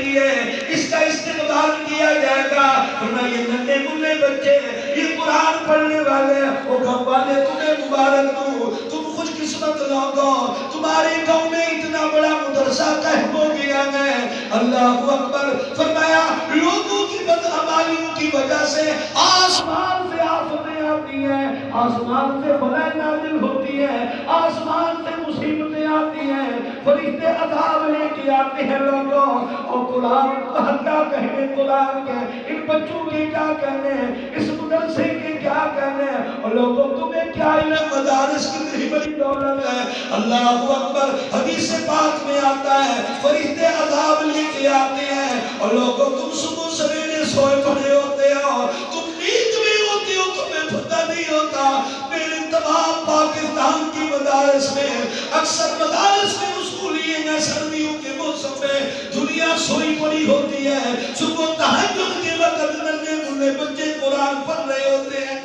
رہی ہے، اس کا استقبال کیا جائے گا۔ فرمایا یہ ننھے منھے بچے، یہ قرآن پڑھنے والے، وہ گاؤں والے تمہیں مبارک دوں، تم خوش قسمت لوگو، تمہارے گاؤں میں اتنا بڑا مدرسہ قائم ہو گیا ہے۔ اللہ اکبر۔ فرمایا لوگوں کی بدعمالیوں کی وجہ سے آسمان سے آفتیں آتی ہیں، آسمان سے بلائیں نازل ہوتی ہیں، آسمان سے مصیبتیں آتی ہیں، فرشتے عذاب لے کے آتے ہیں لوگوں، اور قرآن کیا کہنے، قرآن کے ان بچوں کے کیا کہنے، اس مدرسے کے کیا کہنے، اور لوگوں تمہیں کیا علم، مدارس کتنی بڑی دولت ہے۔ اللہ اکبر۔ حدیث پاک میں آتا ہے فرشتے عذاب لے کے آتے ہیں، اور لوگوں تم صبح سویرے سوئے پڑے ہوتے ہو، تم نیند میں ہوتے ہو، تمہیں پتہ نہیں ہوتا۔ میرے تمام پاکستان کی مدارس میں، اکثر مدارس میں اسکولیے ہیں، سردیوں کے موسم میں دنیا سوئی پڑی ہوتی ہے، صبح تہجد کے وقت ننھے منھے بچے قرآن پڑھ رہے ہوتے ہیں۔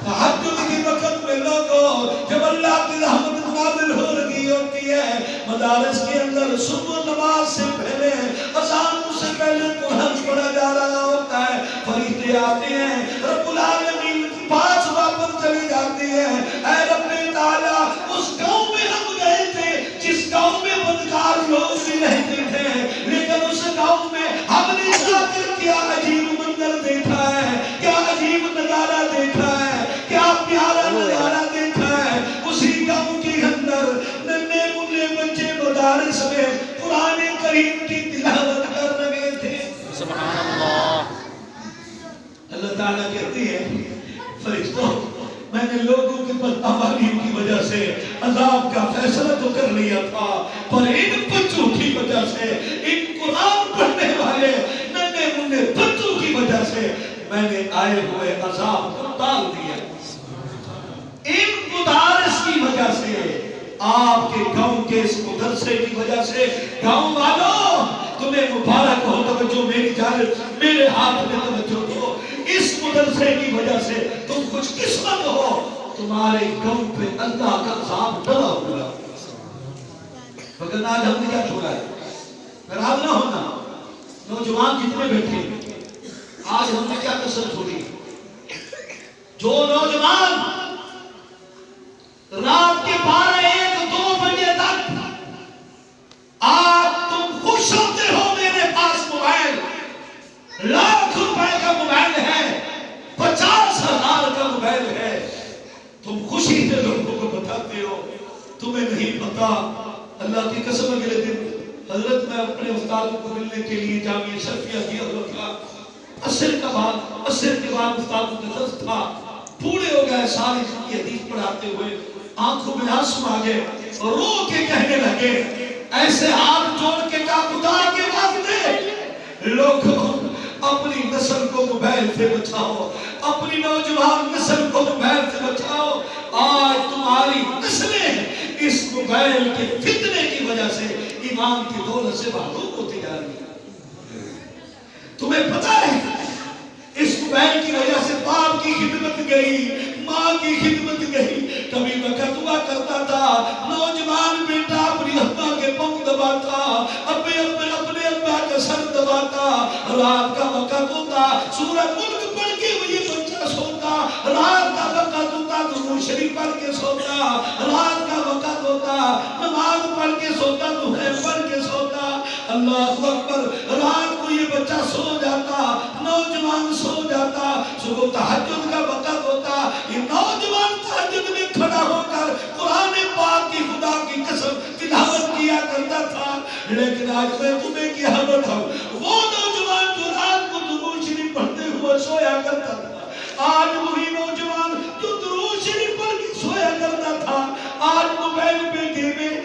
تہجد کے وقت میں لوگوں جب اللہ کی رحمت نازل ہو رہی ہوتی ہے، مدارس کے اندر صبح نماز سے پہلے، اذان سے پہلے قرآن پڑھا جا رہا ہوتا ہے، فرشتے آتے ہیں، رب العالمین کے پاس واپس چلی جاتی ہے، اے رب تعالیٰ اس گاؤں میں ہم گئے تھے جس گاؤں میں بدکار لوگ بھی رہتے تھے، لیکن اس گاؤں میں ہم نے جا کر کیا عجیب منظر دیکھا ہے، کیا عجیب نظارہ دیکھا ہے، کیا پیارا نظارہ دیکھا ہے۔ اسی گاؤں کے اندر ننھے منھے بچے مدارس میں قرآن کریم کی تلاوت کر رہے تھے۔ سبحان اللہ۔ اللہ تعالیٰ کہتی ہے فرشتوں میں نے لوگوں کی بدعمالیوں کی وجہ سے عذاب کا فیصلہ تو کر لیا تھا، پر ان بچوں کی وجہ سے، ان قرآن پڑھنے والے ننھے منھے بچوں کی وجہ سے میں نے آئے ہوئے عذاب کو ٹال دیا۔ ان مدارس کی وجہ سے، آپ کے گاؤں کے اس مدرسے کی وجہ سے، گاؤں والوں تمہیں مبارک ہو، توجہ میری جانب، میرے ہاتھ میں توجہ دو، اس مدرسے کی وجہ سے تم خوش قسمت ہو، تمہارے گاؤں پہ اللہ کا عذاب ڈلا ہوا۔ مگر آج ہم نے کیا چھوڑا ہے؟ ناراض نہ ہونا، نوجوان جتنے بیٹھے آج ہم نے کیا کسر چھوڑی؟ جو نوجوان رات کے 12-1-2 بجے تک آج تم خوش ہوتے ہو، میرے پاس موبائل لاکھ روپے کا موبائل ہے، 50,000 کا موبائل ہے، تم خوشی سے لوگوں کو بتاتے ہو، تمہیں نہیں پتا۔ اللہ کی قسم اگلے دن حضرت میں اپنے استاد کو ملنے کے لیے جامعہ شرفیہ گیا ہوا تھا، عصر کے بعد استاد کا درس تھا، پورے ہو گئے ساری کی حدیث پڑھاتے ہوئے، آنکھوں میں آنسو آ گئے، رو کے کہنے لگے، ایسے ہاتھ جوڑ کے کہا خدا کے واسطے لوگوں اپنی نسل کو موبائل سے بچاؤ، اپنی نوجوان نسل کو موبائل سے بچاؤ۔ آج تمہاری نسلیں اس موبائل کے فتنے کی وجہ سے ایمان کی دولت سے محروم ہوتی جا رہی ہے۔ تمہیں پتا ہے اس موبائل کی وجہ سے باپ کی خدمت گئی، ماں کی خدمت گئی۔ کبھی وقت ہوا کرتا تھا نوجوان بیٹا اپنی ابا کے پاؤں دباتا، اپنے ابا کا سر دباتا، رات کا وقت ہوتا سورہ ملک پڑھ کے وہی بچہ سوتا، رات کا وقت ہوتا درود شریف پڑھ کے سوتا، رات کا وقت ہوتا نماز پڑھ کے سوتا، دعائیں پڑھ کے سوتا۔ اللہ اکبر۔ رات کو یہ بچہ سو جاتا، نوجوان سو جاتا، صبح تہجد کا وقت ہوتا، یہ نوجوان تہجد میں کھڑا ہو کر قرآن پاک کی خدا کی قسم تلاوت کیا کرتا تھا۔ لیکن آج میں تمہیں کیا بتاؤں، وہ نوجوان جو رات کو درود شریف پڑھتے ہوئے سویا کرتا تھا، آج وہی نوجوان جو درود شریف پڑھ کے سویا کرتا تھا، آج موبائل پہ گیمیں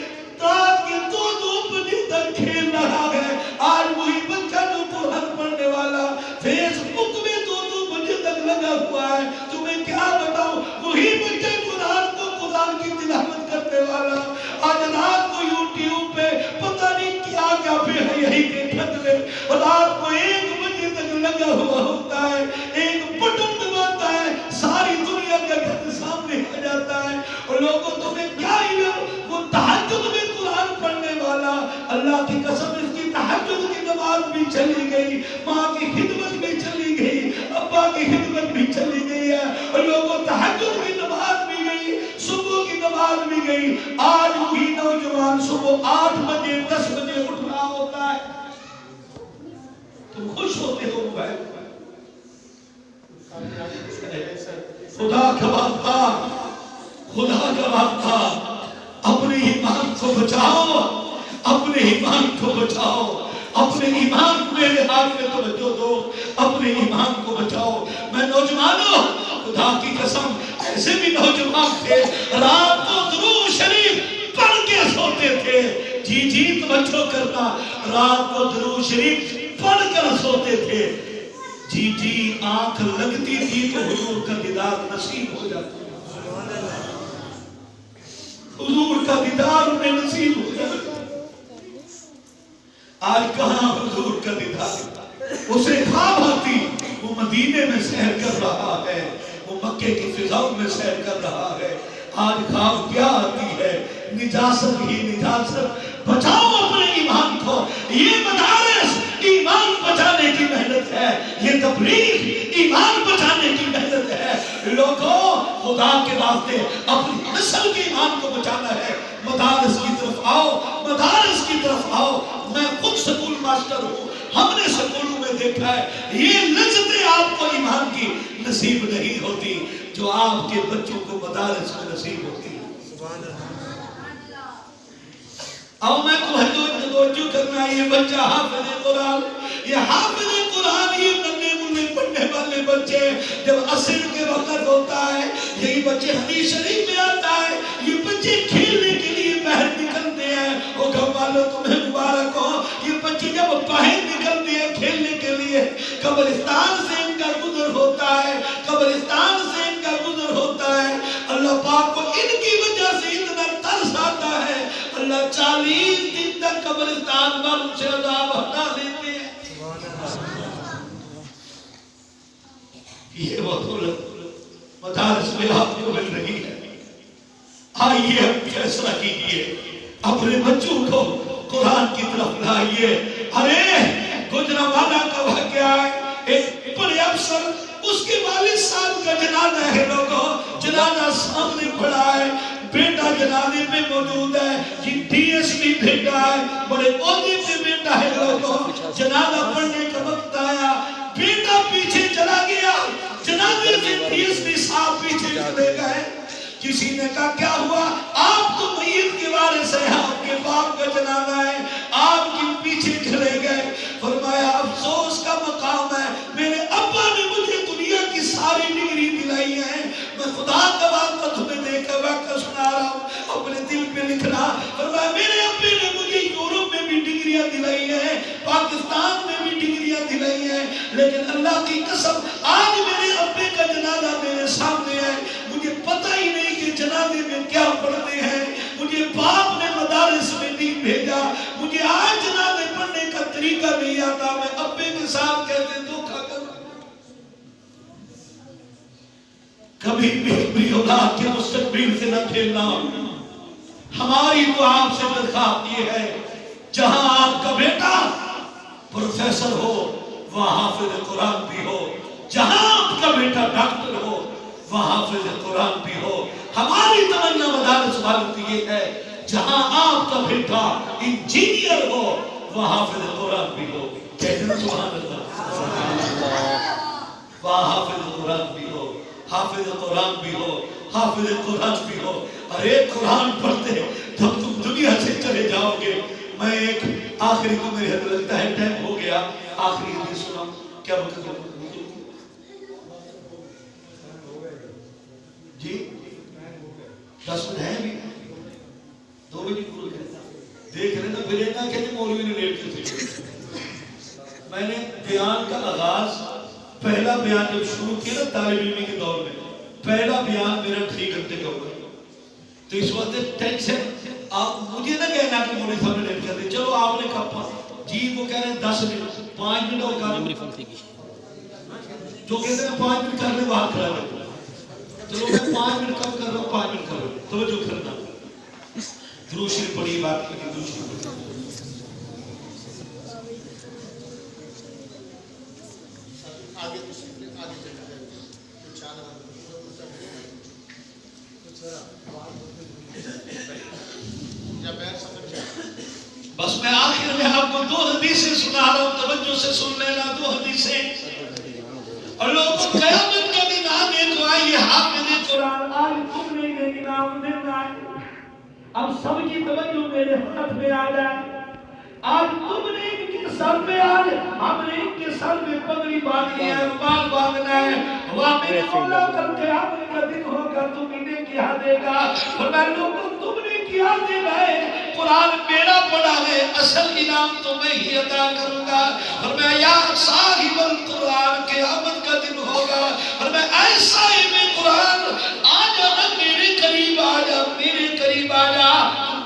رات کے 2-2 بجے تک کھیل رہا ہے۔ آج وہی بچہ جو قرآن پڑھنے والا فیس بک میں 2-2 بجے تک لگا ہوا ہے۔ تمہیں کیا بتاؤں، وہی بچہ جو رات کو قرآن کی تلاوت کرنے والا آج رات کو یوٹیوب پہ پتہ نہیں کیا کیا پہ ہے، یہی دیکھت میں رات کو 1 بجے تک لگا ہوا ہوتا ہے، ایک بٹن دباتا ہے، ساری دنیا کا گھر سامنے آ جاتا ہے۔ اور لوگوں تمہیں کیا علم، وہ تہجد میں قرآن پڑھنے والا، اللہ کی قسم اس کی تہجد نماز بھی چلی گئی، ماں کی خدمت بھی چلی گئی، ابا کی خدمت بھی چلی گئی ہے، اور لوگوں تہجد کی نماز بھی گئی، صبح کی نماز بھی گئی۔ آج وہی نوجوان صبح 8 بجے 10 بجے اٹھ رہا ہوتا ہے، تم خوش ہوتے ہو بھائی؟ خدا کا واسطہ، خدا کا واسطہ، اپنے ایمان کو بچاؤ، اپنے ایمان کو بچاؤ، اپنے ایمان کو میرے ہاتھ میں توجہ دو، اپنے ایمان کو بچاؤ۔ میں نوجوانوں، خدا کی قسم ایسے بھی نوجوان تھے رات کو درود شریف پڑھ کے سوتے تھے، جی توجہ کرنا، رات کو درود شریف پڑھ کر سوتے تھے، جی آنکھ لگتی تھی تو حضور کا دیدار نصیب ہو جاتا، حضور کا دیدار انہیں نصیب ہو جاتا۔ آج کہاں حضور کا دیدار؟ اسے خواب آتی وہ مدینے میں سیر کر رہا ہے، وہ مکے کی فضاؤں میں سیر کر رہا ہے، آج خواب کیا آتی ہے؟ نجاست ہی نجاست۔ بچاؤ اپنے ایمان کو، یہ مدارس ایمان بچانے کی محنت ہے، یہ تبلیغ ایمان بچانے کی محنت ہے۔ لوگوں خدا کے واسطے اپنی نسل کے ایمان کو بچانا ہے، مدارس کی طرف آؤ، مدارس کی طرف آؤ۔ میں خود سکول ماسٹر ہوں، ہم نے سکولوں میں دیکھا ہے یہ لذتیں آپ کو ایمان کی نصیب نہیں ہوتی جو آپ کے بچوں کو مدارس میں نصیب ہوتی ہے۔ اب میں توجہ کرنا، یہ بچہ حافظ قرآن، یہ حافظ قرآن، یہ ننے منے پڑھنے والے بچے جب عصر کے وقت ہوتا ہے، یہی بچے حدیث شریف میں آتا ہے، یہ بچے کھیلنے کے لیے باہر نکلتے ہیں۔ او گھر والوں تمہیں مبارک ہو، یہ بچے جب باہر نکلتے ہیں کھیلنے کے لیے، قبرستان سے ان کا گزر ہوتا ہے، قبرستان سے ان کا گزر ہوتا ہے۔ اللہ پاک کو ان کی وجہ سے اتنا ترس آتا ہے، اللہ 40 دن تک قبرستان والوں سے عذاب ہٹا دیتے ہیں۔ یہ وہ دولت مدارس میں آپ کو مل رہی ہے، آئیے اب فیصلہ کیجئے، اپنے بچوں کو قرآن کی طرف لائیے۔ ارے گجرانوالہ کا واقعہ ہے، ایک بڑے افسر، اس کے والد صاحب کا جنازہ ہے، لوگوں جنازہ سامنے پڑا ہے، بیٹا جنازے میں موجود ہے، جی ڈی ایس پی بیٹا ہے، بڑے عہدے پہ بیٹا ہے، لوگوں جنازہ پڑھنے کا وقت آیا، بیٹا پیچھے چلا گیا، جنازے سے ڈی ایس پی صاحب پیچھے چلے گئے۔ کسی نے کہا کیا ہوا؟ آپ تو میت کے وارث ہیں، آپ کے باپ کا جنازہ ہے، آپ کیوں پیچھے چلے گئے؟ فرمایا افسوس کا مقام ہے، میرے ابا نے مجھے دنیا کی ساری ڈگری دلائی ہے، میں خدا کا وعدہ تمہیں دے کر واقعہ سنا رہا ہوں، اپنے دل پہ لکھنا۔ فرمایا میرے ابے نے مجھے یورپ میں بھی ڈگریاں دلائی ہیں، پاکستان میں بھی ڈگریاں دلائی ہیں، لیکن اللہ کی قسم آج میرے ابے کا جنازہ میرے سامنے ہے، مجھے پتہ ہی نہیں کہ جنازے میں کیا پڑھتے ہیں، مجھے باپ نے مدارس میں نہیں بھیجا، مجھے آج جنازے پڑھنے کا طریقہ نہیں آتا، میں ابے کے ساتھ کیسے دھوکا کروں؟ کبھی بھی اپنی اولاد کے مستقبل سے نہ کھیلنا۔ ہماری تو آپ سے درخواست یہ ہے، جہاں آپ کا بیٹا پروفیسر ہو وہاں حافظ قرآن بھی ہو، جہاں آپ کا بیٹا ڈاکٹر ہو وہاں حافظ قرآن بھی ہو۔ ہماری تمنا مدارس والوں کی یہ ہے، جہاں آپ کا بیٹا انجینئر ہو وہاں حافظ قرآن بھی ہو۔ کہتے ہیں سبحان اللہ، وہاں حافظ قرآن بھی ہو، حافظ قرآن بھی ہو، حافظ قرآن بھی ہو۔ ارے قرآن پڑھتے جب تم دنیا سے چلے جاؤ گے۔ میں ایک آخری کو میرے حد لگتا ہے ٹائم ہو گیا، آخری حدیث سناؤں کیا وقت ہے؟ جی 10 منٹ ہے بھی 2 بجے پورا دیکھ رہے نا، پھر ایک کہ مولوی نے لیٹ کے تھے۔ میں نے بیان کا آغاز، پہلا بیان جب شروع کیا نا طالب علمی کے دور میں، پہلا بیان میرا 3 گھنٹے کا ہوا، تو اس وقت ٹینشن، آپ مجھے نہ کہنا کہ مولوی صاحب نے لیٹ کر دیا، چلو آپ نے کہا جی، وہ کہہ رہے ہیں 10 منٹ 5 منٹ اور کام جو کہتے ہیں 5 منٹ کرنے بات کرا رہے ہیں، چلو میں 5 منٹ کم کر رہا ہوں، 5 منٹ کر رہا ہوں، توجہ کرنا۔ دروشی پڑھی بات کی، دروشی پڑھی۔ آگے تشریف لیں، آگے چلے جائیں کچھ آنے والے یا بیر سمجھ جائیں. بس میں آخر میں آپ کو 2 حدیثیں سنا رہا ہوں، توجہ سے سن لینا. 2 حدیثیں اور لوگوں قیامت کا دن آنے کو آئیے حافظ قرآن آج تم نے یہ انعام دینا ہے. اب سب کی توجہ میرے ہاتھ میں آ جائے. آج تم نے ان کے سر پہ آج ہم نے ان کے سر میں پگڑی باندھنی ہے، رومال باندھنا ہے. وہ میرے مولا کل قیامت کا دن ہوگا تم انہیں کیا دے گا؟ اور میں لوگوں تم نے کیا دینا ہے؟ قرآن میرا پڑھا ہے، اصل انعام تو میں ہی عطا کروں گا. اور میں یا صاحب القرآن قیامت کا دن ہوگا اور میں ایسا ہی میں قرآن آ جانا میرے قریب آ جا، میرے قریب آ جا،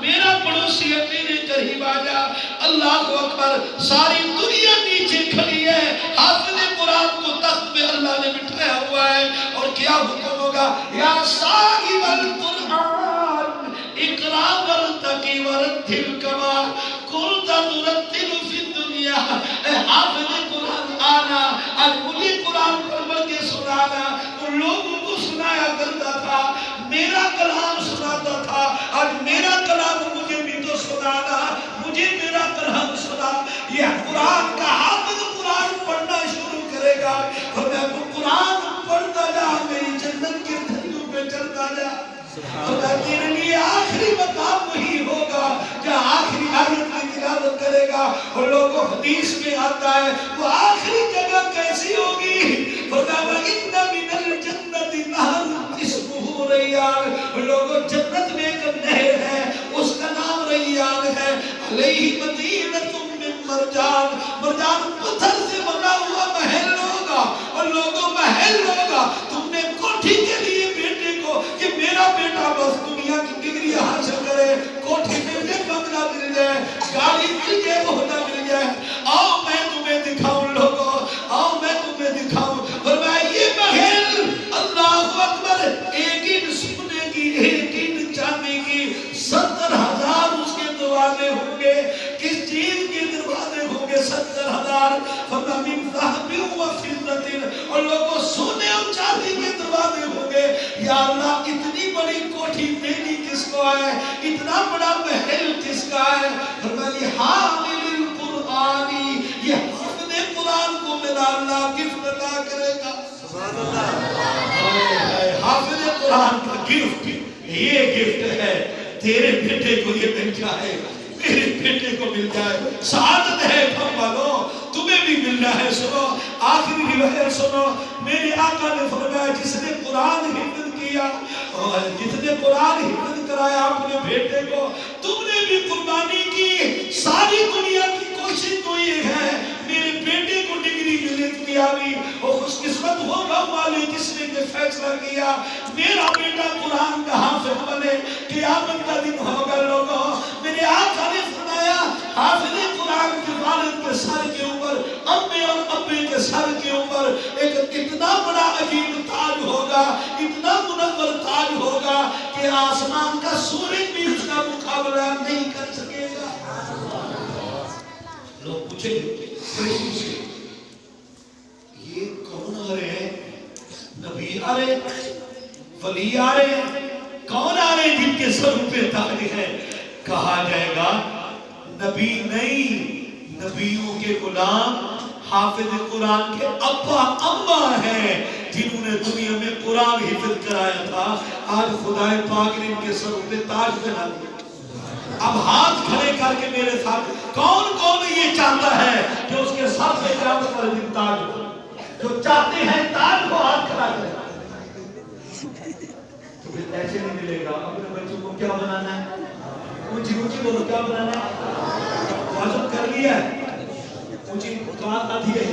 میرا پڑوسی ہے میرے قریب آ جا. اللہ اکبر. ساری دنیا نیچے کھڑی ہے، حافظ قرآن کو تخت میں اللہ نے بٹھایا ہوا ہے. اور کیا حکم ہوگا؟ یا صاحب القرآن اقرا ورتقی ورتل کما کنت ترتل فی الدنیا. اے حافظ قرآن آنا، آج مجھے قرآن پڑھ کے سنانا. ان لوگوں کو سنایا کرتا تھا، میرا کلام سناتا تھا. آج میرا کلام مجھے بھی تو سنانا، مجھے میرا کلام سنا. یہ قرآن کا حافظ قرآن پڑھنا شروع کرے گا اور میں قرآن پڑھتا جا، میری جنت کے دھندوں پہ چلتا جا. خدا تیرے لیے آخری مقام وہی ہوگا جہاں آخری آیت کی تلاوت کرے گا. اور لوگوں حدیث میں آتا ہے وہ آخری جگہ کیسی ہوگی؟ خدا وَإِنَّ مِنَ الْجَنَّةِ نَهْرٌ اسْمُهُ رَيَّانٌ. لوگوں جنت میں ایک نہر ہے، اس کا نام ریان ہے. علیہ مدینۃ من مرجان. مرجان پتھر سے بنا ہوا محل ہوگا. اور لوگوں محل ہوگا. تم نے کوٹھی کے لیے بیٹے کو کہ میرا بیٹا بس دنیا کی ڈگری حاصل کرے، کوٹھی مل جائے، بنگلہ مل جائے، گاڑی مل جائے، عہدہ مل جائے. آؤ میں تمہیں دکھاؤں لوگوں، آؤ میں تمہیں دکھاؤں. اور میں یہ محل اللہ اکبر ایک ہی سونے کی، ایک ہی چاندی کی 70,000 اس کے دروازے ہوں گے. کس چیز کے دروازے ہوں گے؟ 70,000. فَمِنْ ذَهَبٍ وَفِضَّةٍ. اور لوگوں سونے اور چاندی کے دروازے ہوں گے. یا اللہ اتنی بڑی کوٹھی دینی کس کو ہے؟ اتنا بڑا محل کس کا ہے؟ فرمایا حامل القرآنی، یہ حافظ قرآن کو میرا اللہ گفٹ عطا کرے گا. سبحان اللہ. حافظ قرآن کا گفٹ، یہ گفٹ ہے. تیرے بیٹے کو یہ مل جائے، میرے بیٹے کو مل جائے. سعادت ہے ہم والوں، تمہیں بھی ملنا ہے. سنو آخری روایت سنو. میرے آقا نے فرمایا جس نے قرآن حفظ کیا، جس نے قرآن حفظ کرایا اپنے بیٹے کو، تم نے بھی قربانی کی. ساری دنیا کی کوشش تو یہ ہے میرے بیٹے کو ڈگری ملے دنیاوی. اور خوش قسمت ہوگا والے جس نے یہ فیصلہ کیا میرا بیٹا قرآن کا حافظ بنے. قیامت کا دن ہوگا لوگوں. میرے آقا نے فرمایا حافظ قرآن کے والد کے سر کے اوپر، امے اور ابے کے سر کے اوپر ایک اتنا بڑا عجیب تاج ہوگا، اتنا منور تاج ہوگا کہ آسمان کا سورج بھی اس کا مقابلہ نہیں کر سکے گا. لوگ پوچھیں گے یہ کون آ رہے ہیں؟ نبی آ رہے ہیں، ولی آ رہے ہیں، کون آ رہے ہیں جن کے سر پہ تاج ہے؟ کہا جائے گا نبی نہیں، نبیوں کے غلام حافظ قرآن کے ابا اما ہیں جنہوں نے دنیا میں قرآن حفظ کرایا تھا. آج خدا پاک نے ان کے سروں پہ تاج بنا دیا. اب ہاتھ کھڑے کر کے میرے ساتھ کون کون یہ چاہتا ہے کہ اس کے سر پہ قیامت والے دن تاج ہو؟ جو چاہتے ہیں تاج کو ہاتھ کھڑا کرے. تو پھر ایسے نہیں ملے گا. اپنے بچوں کو کیا بنانا ہے؟ اونچی اونچی بولو کیا بنانا ہے؟ واجب کر لیا ہے. اونچی بات آتی ہے.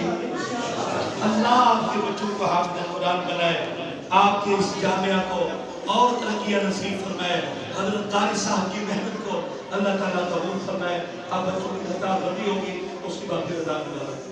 اللہ آپ کے بچوں کو حافظ قرآن بنائے، آپ کے اس جامعہ کو اور ترقیہ نصیب فرمائے. حضرت قاری صاحب کی محنت کو اللہ تعالیٰ قبول فرمائے. آپ بچوں کی خطاب بندی ہوگی، اس کے بعد پھر ادا کرنا.